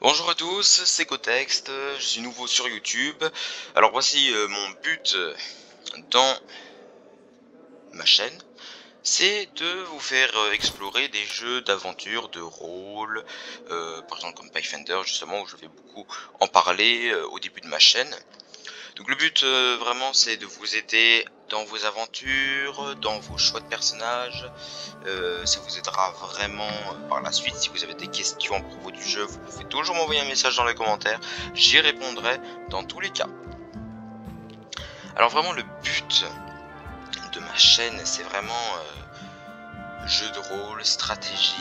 Bonjour à tous, c'est Cotext, je suis nouveau sur YouTube. Alors voici mon but dans ma chaîne, c'est de vous faire explorer des jeux d'aventure, de rôle, par exemple comme Pathfinder justement, où je vais beaucoup en parler au début de ma chaîne. Donc le but vraiment c'est de vous aider dans vos aventures, dans vos choix de personnages. Ça vous aidera vraiment par la suite. Si vous avez des questions à propos du jeu, vous pouvez toujours m'envoyer un message dans les commentaires, j'y répondrai dans tous les cas. Alors vraiment le but de ma chaîne, c'est vraiment jeu de rôle, stratégie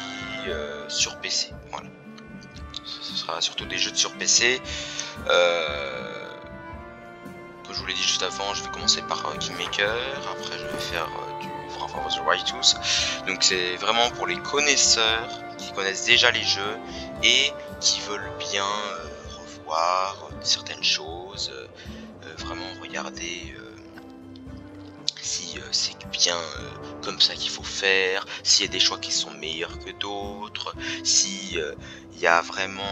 sur PC. Voilà. Ce sera surtout des jeux sur PC. Comme je vous l'ai dit juste avant, je vais commencer par Kingmaker, après je vais faire du Wrath of the Righteous. Donc c'est vraiment pour les connaisseurs qui connaissent déjà les jeux et qui veulent bien revoir certaines choses, vraiment regarder si c'est bien comme ça qu'il faut faire, s'il y a des choix qui sont meilleurs que d'autres, si il y a vraiment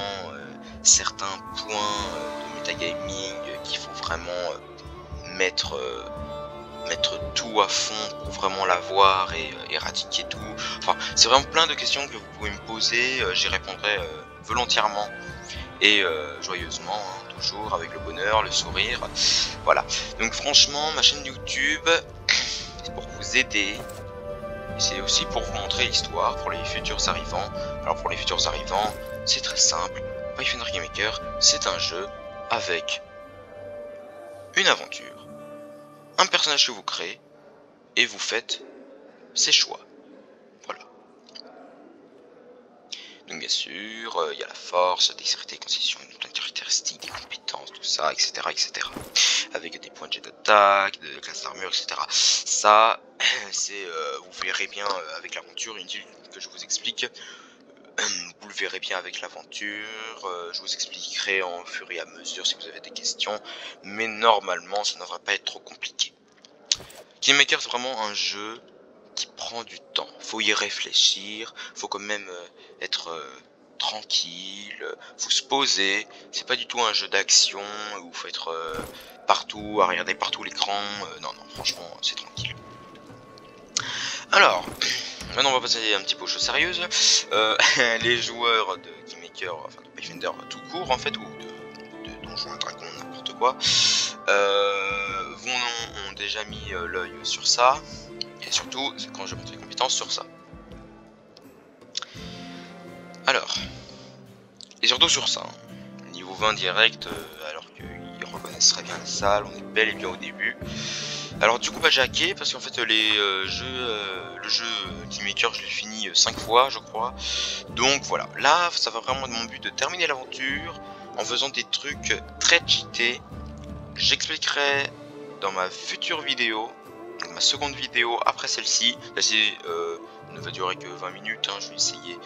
certains points de metagaming qu'il faut vraiment mettre tout à fond pour vraiment l'avoir et éradiquer tout. Enfin, c'est vraiment plein de questions que vous pouvez me poser, j'y répondrai volontièrement et joyeusement, hein, toujours avec le bonheur, le sourire. Voilà. Donc franchement, ma chaîne YouTube, c'est pour vous aider. C'est aussi pour vous montrer l'histoire pour les futurs arrivants. Alors pour les futurs arrivants, c'est très simple. Pathfinder Kingmaker, c'est un jeu avec une aventure, un personnage que vous créez, et vous faites ses choix. Voilà. Donc bien sûr, il y a la force, dextérité, constitution, plein de caractéristiques, des compétences, tout ça, etc. etc. Avec des points de jet d'attaque, de classe d'armure, etc. Ça, c'est, vous verrez bien avec l'aventure, inutile que je vous explique. Vous le verrez bien avec l'aventure, je vous expliquerai en fur et à mesure si vous avez des questions, mais normalement ça ne devrait pas être trop compliqué. Kingmaker, c'est vraiment un jeu qui prend du temps, faut y réfléchir, faut quand même être tranquille, faut se poser, c'est pas du tout un jeu d'action où faut être partout, à regarder partout l'écran, non, franchement c'est tranquille. Alors, maintenant on va passer un petit peu aux choses sérieuses. Les joueurs de Kingmaker, enfin de Pathfinder tout court en fait, ou de Donjons et Dragons, n'importe quoi, ont déjà mis l'œil sur ça, et surtout quand je montre les compétences sur ça. Alors, et surtout sur ça, hein. Niveau 20 direct, alors qu'ils reconnaissent très bien les salles, on est bel et bien au début. Alors du coup j'ai hacké parce qu'en fait le jeu Kingmaker je l'ai fini 5 fois je crois. Donc voilà, là ça va vraiment être mon but de terminer l'aventure en faisant des trucs très cheatés. J'expliquerai dans ma future vidéo, donc ma seconde vidéo après celle-ci. Celle-ci ne va durer que 20 minutes, hein. Je vais essayer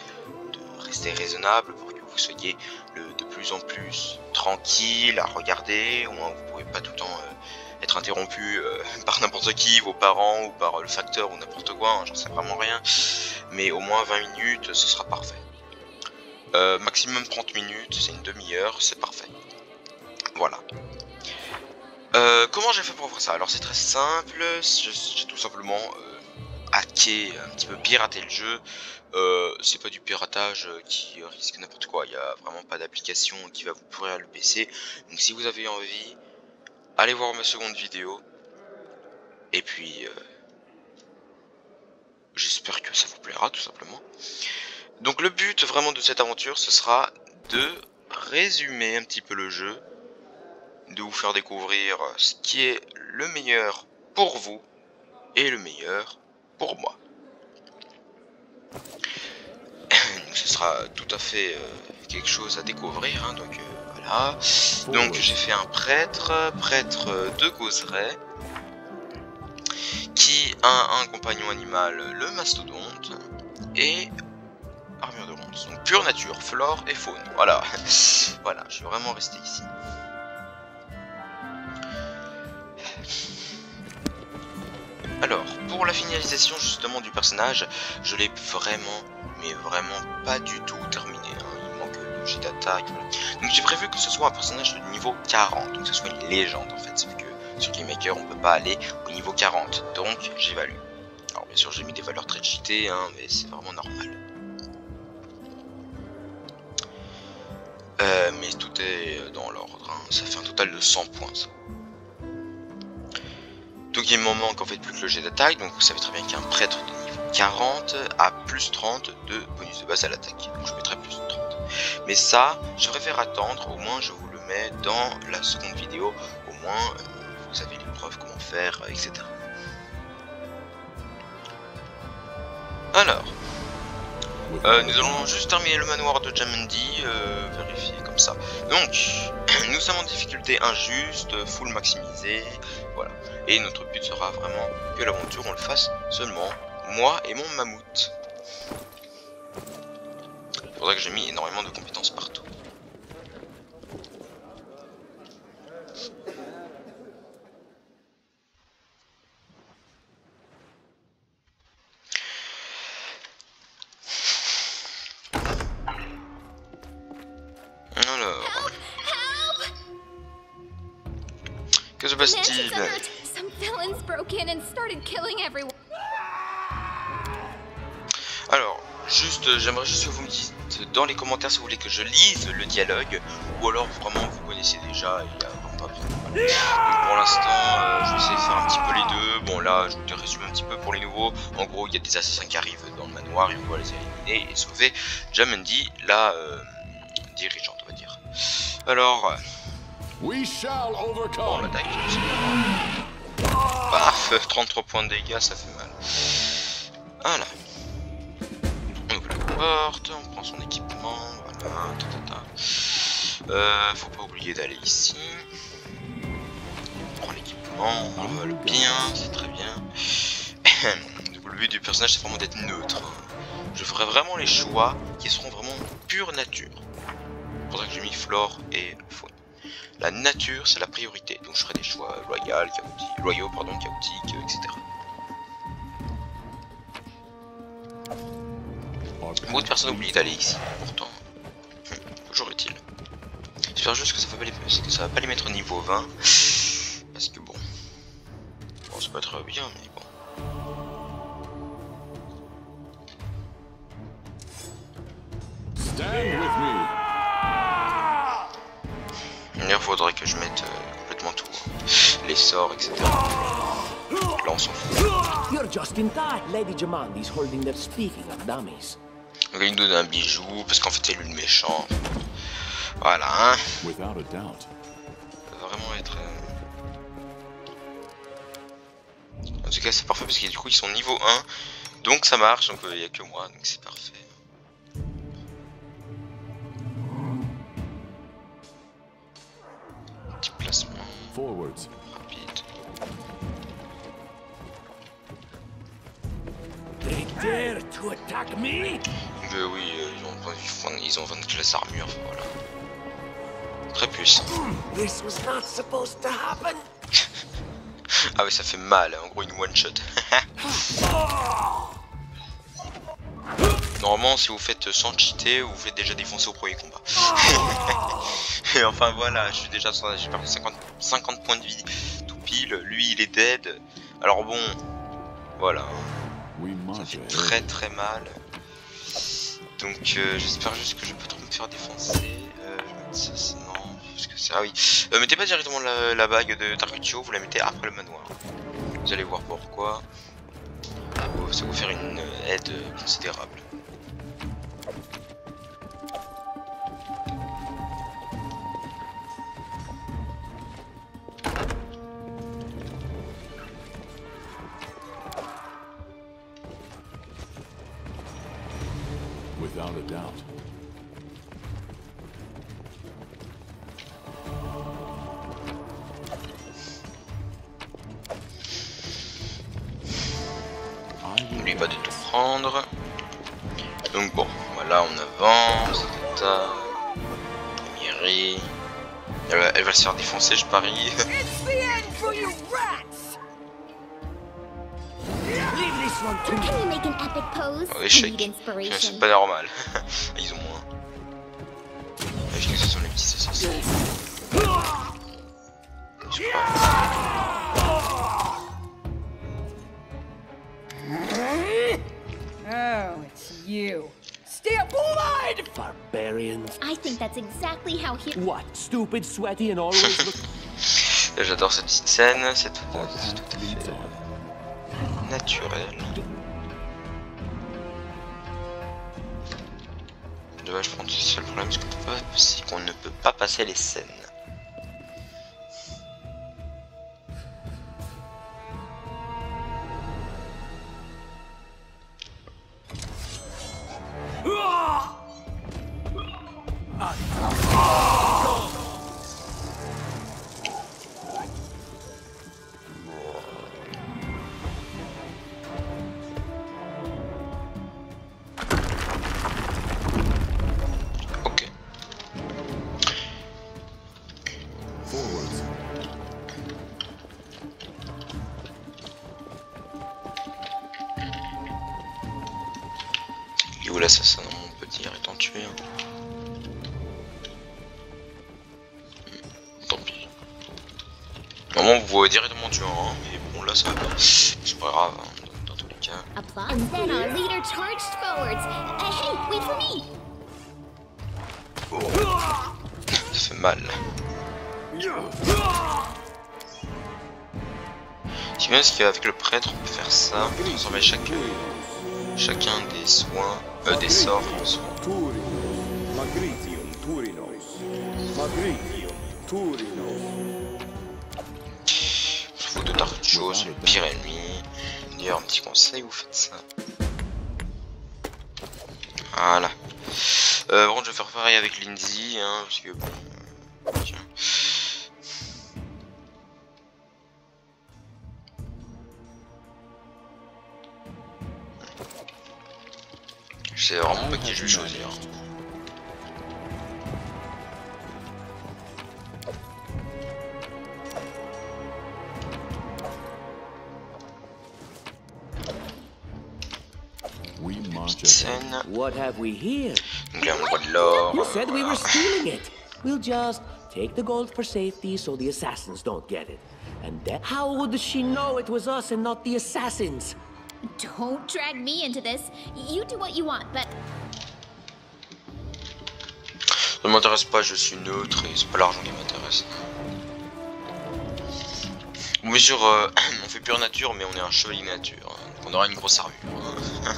de rester raisonnable pour que vous soyez de plus en plus tranquille à regarder. Au moins vous ne pouvez pas tout le temps être interrompu par n'importe qui, vos parents ou par le facteur ou n'importe quoi, hein, j'en sais vraiment rien. Mais au moins 20 minutes, ce sera parfait. Maximum 30 minutes, c'est une demi-heure, c'est parfait. Voilà. Comment j'ai fait pour faire ça? Alors c'est très simple, j'ai tout simplement hacké, un petit peu piraté le jeu. C'est pas du piratage qui risque n'importe quoi, il n'y a vraiment pas d'application qui va vous pourrir le PC. Donc si vous avez envie, allez voir ma seconde vidéo. Et puis j'espère que ça vous plaira tout simplement. Donc le but vraiment de cette aventure, ce sera de résumer un petit peu le jeu, de vous faire découvrir ce qui est le meilleur pour vous et le meilleur pour moi. Donc ce sera tout à fait quelque chose à découvrir, hein, donc voilà. Donc j'ai fait un prêtre de Gozray, qui a un compagnon animal, le mastodonte, et armure de ronce. Donc pure nature, flore et faune. Voilà. Voilà, je vais vraiment rester ici. Alors, pour la finalisation justement du personnage, je l'ai vraiment, mais vraiment pas du tout terminé, hein. Il manque jet d'attaque. Voilà. Donc j'ai prévu que ce soit un personnage de niveau 40, donc que ce soit une légende en fait, c'est que sur Kingmaker on peut pas aller au niveau 40, donc j'évalue. Alors bien sûr j'ai mis des valeurs très cheatées, hein, mais c'est vraiment normal. Mais tout est dans l'ordre, hein. Ça fait un total de 100 points ça. Donc il me manque en fait plus que le jet d'attaque, donc vous savez très bien qu'il y a un prêtre de niveau 40 à plus 30 de bonus de base à l'attaque. Donc je mettrai plus 30. Mais ça, je préfère attendre, au moins je vous le mets dans la seconde vidéo, au moins vous avez les preuves, comment faire, etc. Alors, nous allons juste terminer le manoir de Jamandi, vérifier comme ça. Donc, nous sommes en difficulté injuste, full maximisé, voilà. Et notre but sera vraiment que l'aventure on le fasse seulement moi et mon mammouth. C'est pour ça que j'ai mis énormément de compétences partout. Alors, que se passe-t-il? Alors, juste, j'aimerais juste que vous me dites dans les commentaires si vous voulez que je lise le dialogue ou alors vraiment vous connaissez déjà et il n'y a vraiment pas besoin. Donc pour l'instant, je vais essayer de faire un petit peu les deux. Bon là, je te résume un petit peu pour les nouveaux. En gros, il y a des assassins qui arrivent dans le manoir et on doit les éliminer et sauver Jamandi, la dirigeante, on va dire. Alors, bon, l'attaque, paf, 33 points de dégâts, ça fait mal. Voilà. On ouvre la porte, on prend son équipement, voilà, faut pas oublier d'aller ici. On prend l'équipement, on vole bien, c'est très bien. Donc le but du personnage c'est vraiment d'être neutre. Je ferai vraiment les choix qui seront vraiment pure nature. C'est pour ça que j'ai mis flore et faune. La nature c'est la priorité, donc je ferai des choix loyaux, chaotiques, etc. Beaucoup de personnes oublient d'aller ici, pourtant, toujours utile. J'espère juste que ça va pas les mettre au niveau 20, parce que bon, c'est pas très bien, mais bon. Il faudrait que je mette complètement tout, les sorts, etc. Là on s'en fout. Donc il nous donne un bijou, parce qu'en fait c'est lui le méchant. Voilà, hein. Ça va vraiment être... En tout cas c'est parfait, parce que du coup ils sont niveau 1. Donc ça marche, donc il n'y a que moi, donc c'est parfait. Petit placement. Rapide. Oui, ils ont 20 classes armure, voilà. Très puissant. Ah oui, ça fait mal, en gros une one shot. Normalement, si vous faites sans cheater, vous faites déjà défoncer au premier combat. Et enfin voilà, j'ai perdu 50 points de vie tout pile, lui il est dead. Alors bon, voilà. Ça fait très très mal. Donc j'espère juste que je peux trop me faire défoncer. Je vais mettre ça sinon. Parce que c'est... Ah oui. Mettez pas directement la bague de Tarucho, vous la mettez après le manoir. Vous allez voir pourquoi. Ça va vous faire une aide considérable. Without a doubt. N'oublie pas de tout prendre. Donc bon, voilà, on avance. Miri. Elle va se faire défoncer, je parie. Oh, échec. C'est pas normal. Ils ont moins. petits associés. Oh, it's you. Step blood! Barbarians. I think that's exactly how he. What? Stupid, sweaty, and always look. J'adore cette petite scène, c'est tout à fait naturel. Dommage, je pense que c'est le problème, c'est qu'on ne peut pas passer les scènes. Il est où l'assassin, mon petit, étant tué hein. Tant pis. Normalement vous pouvez directement tuer hein, mais bon là ça va pas. C'est pas grave, hein, dans tous les cas. Applause. And then our leader charged forwards. Hey, wait for me. Ça fait mal. C'est bien parce qu'avec le prêtre on peut faire ça, on peut transformer chacun des soins, des sorts en soins. Faut de tartes de choses, c'est le pire ennemi. D'ailleurs un petit conseil, vous faites ça. Voilà. Bon, je vais faire pareil avec Lindsay, hein, parce que bon. Tiens. Je sais vraiment pas qui je vais choisir. Petite scène. What have we here? Donc là on voit de l'or. You said we were stealing it. We'll just take the gold for safety so the assassins don't get it. And then how would she know it was us and not the assassins? Don't drag me into this. You do what you want, but Ça ne m'intéresse pas, je suis neutre et c'est pas l'argent qui m'intéresse. Bien sûr, on fait pure nature, mais on est un chevalier nature. Hein, donc on aura une grosse armure. Hein.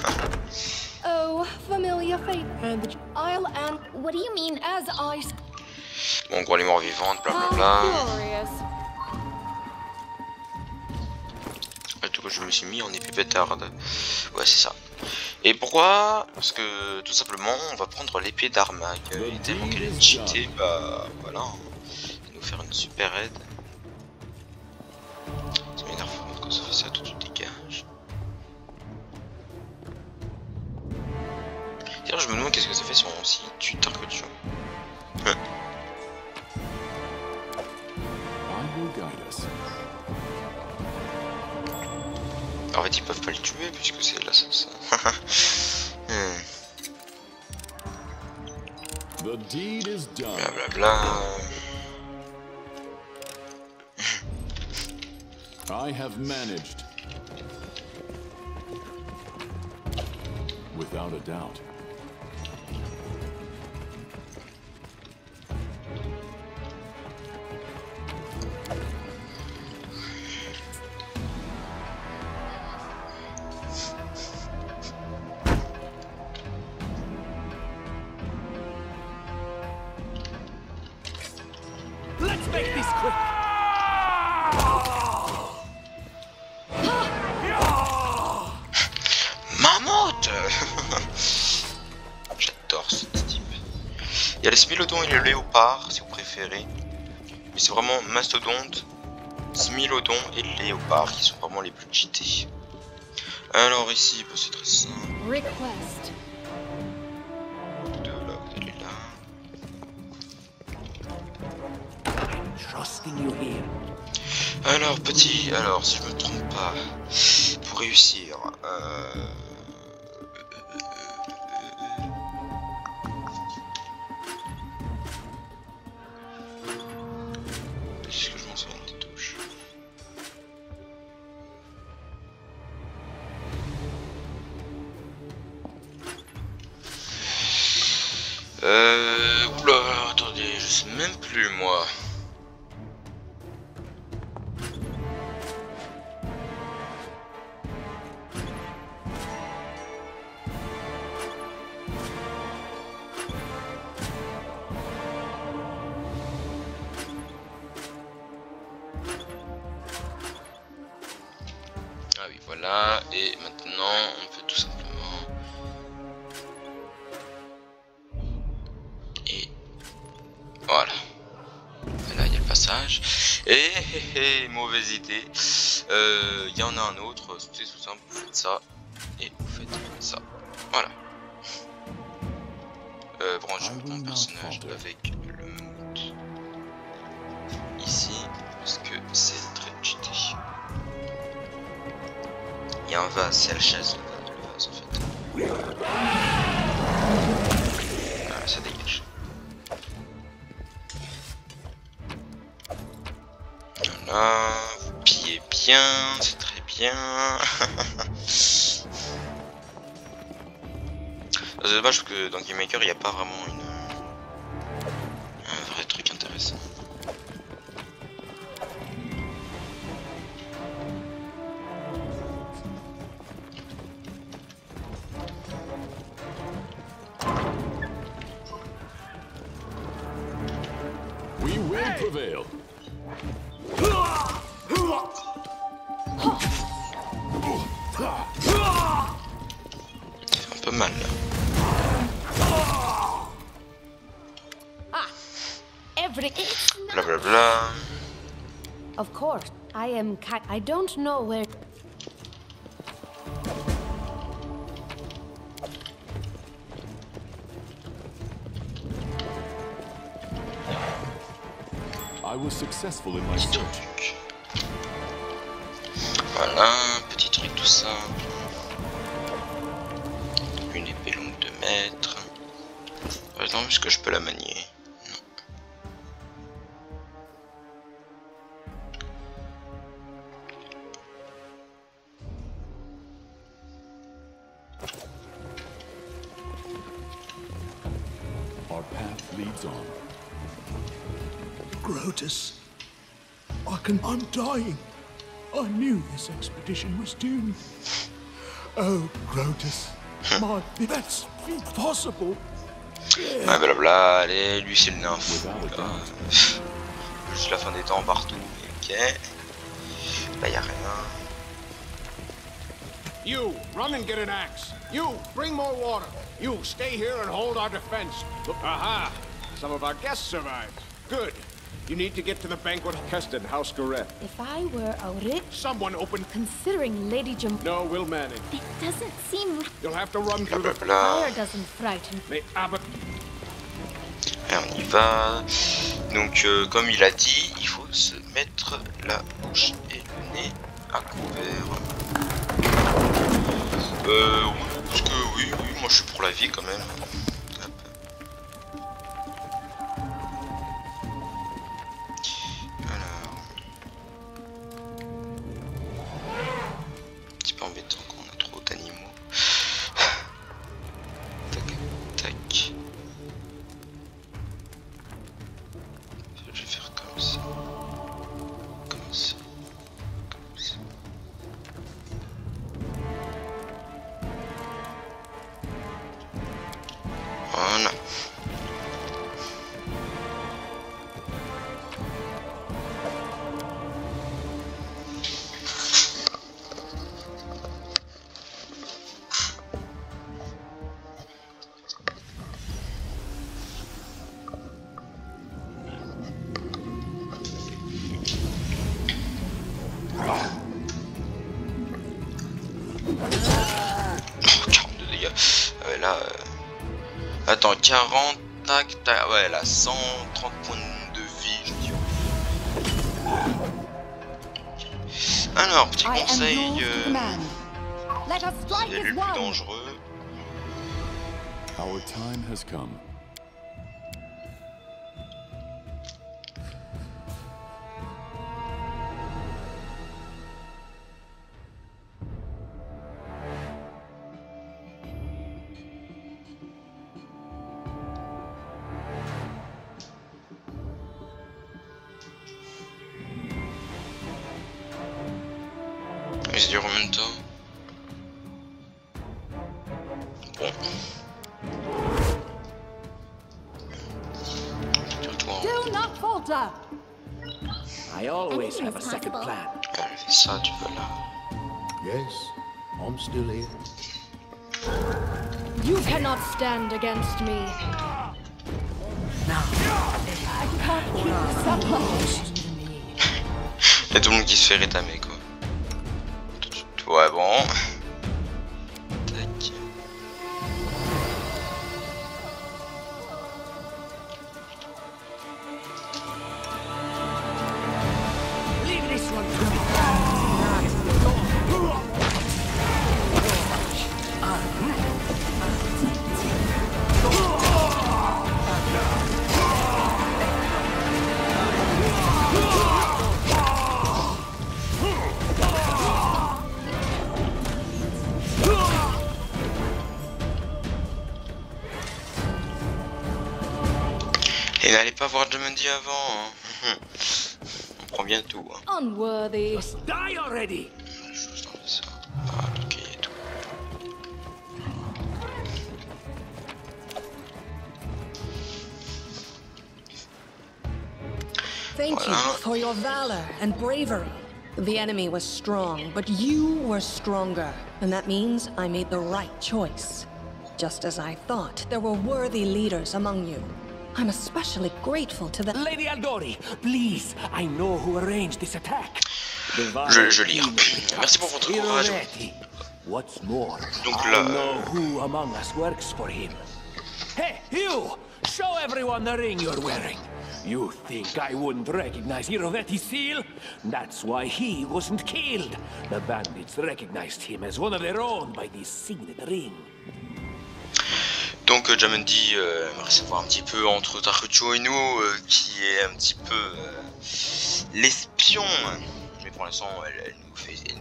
Oh, familiar fate. And I'll and what do you mean? as I Bon, en gros, les morts vivantes, blablabla. glorious. En tout cas, je me suis mis en épée pétarde. Ouais, c'est ça. Et pourquoi? Parce que tout simplement, on va prendre l'épée d'Armag. Et tellement qu'elle est cheatée, bah voilà. Hein. Il va nous faire une super aide. Ça m'énerve quand ça fait ça, tout dégage. D'ailleurs, je me demande qu'est-ce que ça fait si on aussi tue Tarkotio. En fait, ils peuvent pas le tuer puisque c'est l'assassin. Blablabla. I have managed. Without a doubt. Let's make this quick. Mammouth. J'adore ce type. Il y a les Smilodons et le léopard si vous préférez. Mais c'est vraiment Mastodonte, Smilodon et le léopard qui sont vraiment les plus cheatés. Alors ici, bah, c'est très simple. Request. De là, vous allez là. Trusting you here. Alors petit, alors si je me trompe pas, pour réussir, Oula, attendez, je sais même plus moi. Ah oui, voilà, et maintenant on peut tout simplement... Et voilà. Là, il y a le passage. Et mauvaise idée. Il y en a un autre, c'est tout simple, vous faites ça, et vous faites ça. Voilà. Bon, je vais prendre un personnage avec le mood ici, parce que c'est très cheaté. Il y a un vase, c'est la chaise, le vase en fait. Voilà, ça dégage. Voilà, vous pillez bien, c'est très bien. C'est dommage que dans Game Maker il n'y a pas vraiment un vrai truc intéressant. We will prevail. C'est un peu mal là. Blablabla. Of course. I don't know where. I was successful in my Petit search. truc. Voilà, petit truc tout simple. Une épée longue de mètre. Par exemple, est-ce que je peux la manier? Non. Our path leads on. Grotus, I'm dying. I knew this expedition was doomed. Oh, Grotus, that's impossible. Ouais, blabla, allez, lui c'est le nymphe. Without a doubt. Juste la fin des temps partout, ok. Là y'a rien. You, run and get an axe. You, bring more water. You, stay here and hold our defense. Look, aha! Some of our guests survived. Good. You need to get to the banquet Keston, House Gareth. If I were a rich, Someone open... considering Lady Jam, No, we'll manage. It doesn't seem You'll have to run through the... Blablabla. fire doesn't frighten. Mais Abbott... Et on y va. Donc comme il a dit, il faut se mettre la bouche et le nez à couvert. Parce que oui, moi je suis pour la vie quand même. Hop. Alors. Un petit peu embêtant quand on a trop d'animaux. Tac, tac. Je vais faire comme ça. Comme ça. Comme ça. Voilà. Oh, 42 dégâts. Ouais, là. Attends, 40, tac, tac. Ouais, là, 130 points de vie, je dis. Alors, petit I am conseil. yours to command. Let us strike C'est as le plus one. dangereux. Our time has come. Mais c'est dur en même temps. Bon. Do not falter. I always have a second plan. Elle fait ça, tu vois là. Yes, I'm still here. You cannot stand against me. I can't keep this up. Il y a tout le monde qui se fait rétamer quoi. Ouais bon. Tac. Leave this one to me. Et n'allez pas voir Jamundi avant. Hein. On prend bien tout. Hein. Unworthy. Just die already. Juste enlever ça. Ah, ok et tout. Thank you for your valor and bravery. The enemy was strong, but you were stronger. And that means I made the right choice. Just as I thought, there were worthy leaders among you. I'm especially grateful to the... Lady Aldori, please. I know who arranged this attack. Je lis. Merci pour votre courage. What's more, Donc I là, know who among us works for him. Hey, you! Show everyone the ring you're wearing. You think I wouldn't recognize Irovetti's seal? That's why he wasn't killed. The bandits recognized him as one of their own by this signet ring. Donc Jamundi aimerait savoir un petit peu entre Takucho et nous, qui est un petit peu l'espion. Mais pour l'instant, elle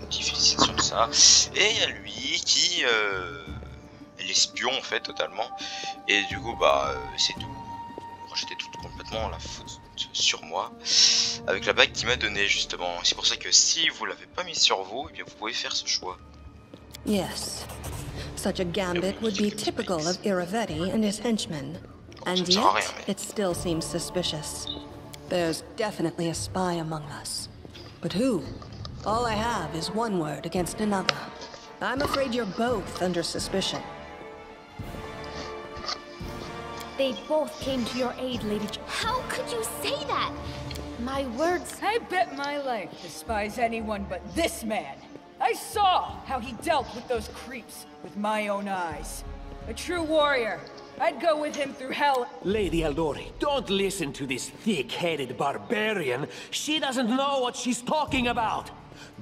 nous dit félicitations de ça. Et il y a lui qui est l'espion en fait totalement. Et du coup, bah c'est tout. J'étais tout complètement la faute sur moi avec la bague qu'il m'a donnée justement. C'est pour ça que si vous l'avez pas mis sur vous, eh bien vous pouvez faire ce choix. Yes. Such a gambit would be typical of Iravetti and his henchmen. And yet, it still seems suspicious. There's definitely a spy among us. But who? All I have is one word against another. I'm afraid you're both under suspicion. They both came to your aid, Lady How could you say that? My words. I bet my life despise anyone but this man. I saw how he dealt with those creeps with my own eyes. A true warrior. I'd go with him through hell. Lady Aldori, don't listen to this thick-headed barbarian. She doesn't know what she's talking about.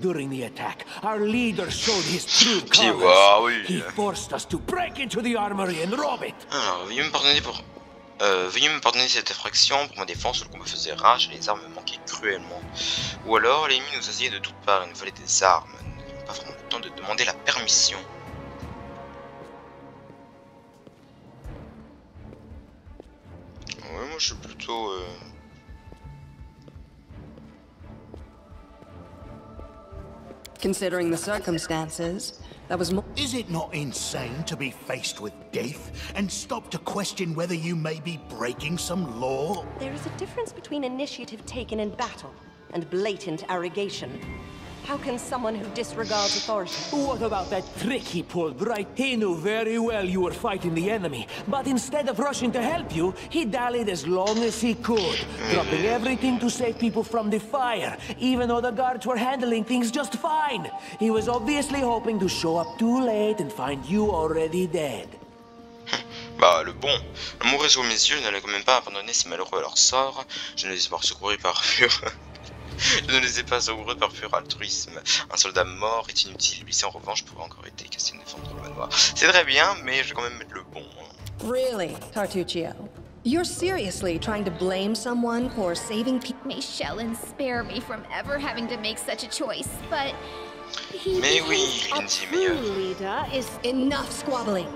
During the attack, our leader showed his true colors. He forced us to break into the armory and rob it. Alors, veuillez me pardonner cette infraction. Pour ma défense, le combat faisait rage et les armes me manquaient cruellement. Ou alors, l'ennemi nous assaillait de toutes parts. Il nous fallait des armes. Nous n'avions pas vraiment le temps de demander la permission. Ouais, moi je suis plutôt... Considering the circumstances, that was more... Is it not insane to be faced with death and stop to question whether you may be breaking some law? There is a difference between initiative taken in battle and blatant arrogation. How can someone who disregards authority... What about that trick he pulled, right? He knew very well you were fighting the enemy, but instead of rushing to help you, he dallied as long as he could, dropping everything to save people from the fire, even though the guards were handling things just fine. He was obviously hoping to show up too late and find you already dead. Bah, le bon. Mourir sous mes yeux, je n'allais quand même pas abandonner ces malheureux à leur sort. Je ne les ai pas secourus par Je ne les ai pas secourus par pur altruisme. Un soldat mort est inutile. Lui, en revanche, pourrait encore été question de défendre le manoir. C'est très bien, mais je vais quand même mettre le bon. Really, Tartuccio? You're seriously trying to blame someone for saving people? May Shellen spare me from ever having to make such a choice, but... Mais oui, Lindsay, meilleur. Leader is Enough squabbling.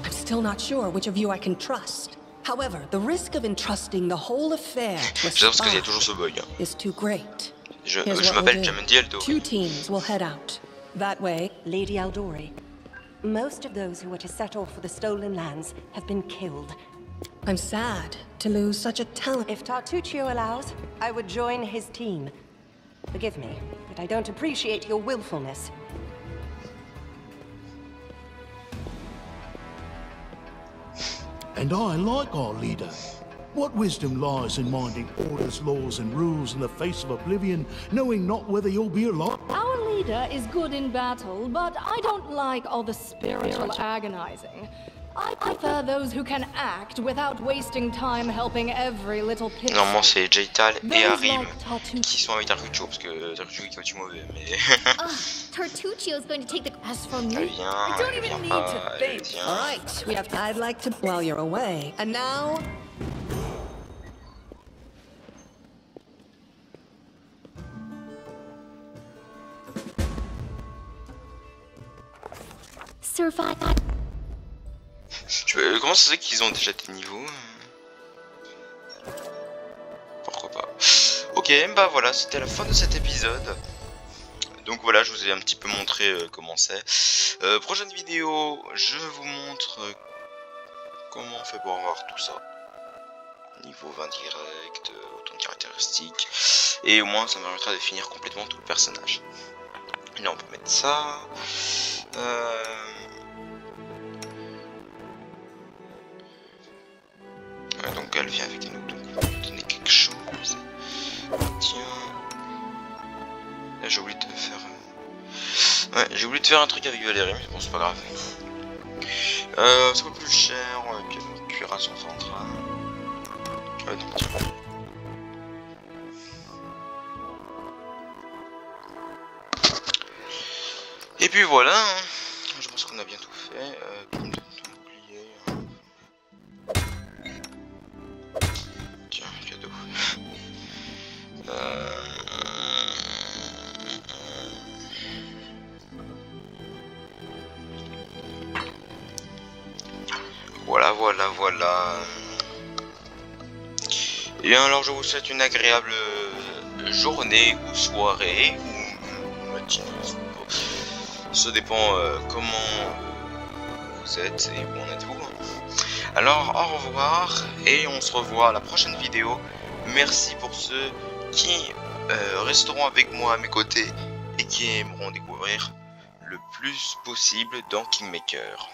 I'm still not sure which of you I can trust. However, the risk of entrusting the whole affair to a spy toujours ce bug. is too great. Je m'appelle Jamundi Aldori. 2 teams will head out. That way. Lady Aldori, most of those who were to set off for the stolen lands have been killed. I'm sad to lose such a talent. If Tartuccio allows, I would join his team. Forgive me, but I don't appreciate your willfulness. And I like our leader. What wisdom lies in minding orders, laws, and rules in the face of oblivion, knowing not whether you'll be alive? Our leader is good in battle, but I don't like all the spiritual agonizing. I prefer those who can act without wasting time helping every little pixel. Normalement c'est Jaital et Arim qui sont avec Tartuccio parce que Tartuccio est aussi mauvais mais... Tartuccio is going to take the... As for me, I don't even need to think. Alright, I'd like to... While you're away. And now... Survive. Comment ça se fait qu'ils ont déjà des niveaux? Pourquoi pas. Ok, bah voilà, c'était la fin de cet épisode. Donc voilà, je vous ai un petit peu montré comment c'est. Prochaine vidéo, je vous montre comment on fait pour avoir tout ça. Niveau 20 direct, autant de caractéristiques. Et au moins ça me permettra de finir complètement tout le personnage. Là on peut mettre ça. Donc elle vient avec nous, donc on va lui donner quelque chose. Tiens. Là j'ai oublié de faire... Ouais, j'ai oublié de faire un truc avec Valérie, mais bon c'est pas grave. Ça coûte plus cher que cuirasse centrale. Non, tiens. Et puis voilà, hein. Je pense qu'on a bien tout fait. Tiens, cadeau. Voilà. Et bien alors je vous souhaite une agréable journée ou soirée ou matinée. Ça dépend comment vous êtes et où en êtes-vous. Alors au revoir et on se revoit à la prochaine vidéo. Merci pour ceux qui resteront avec moi à mes côtés et qui aimeront découvrir le plus possible dans Kingmaker.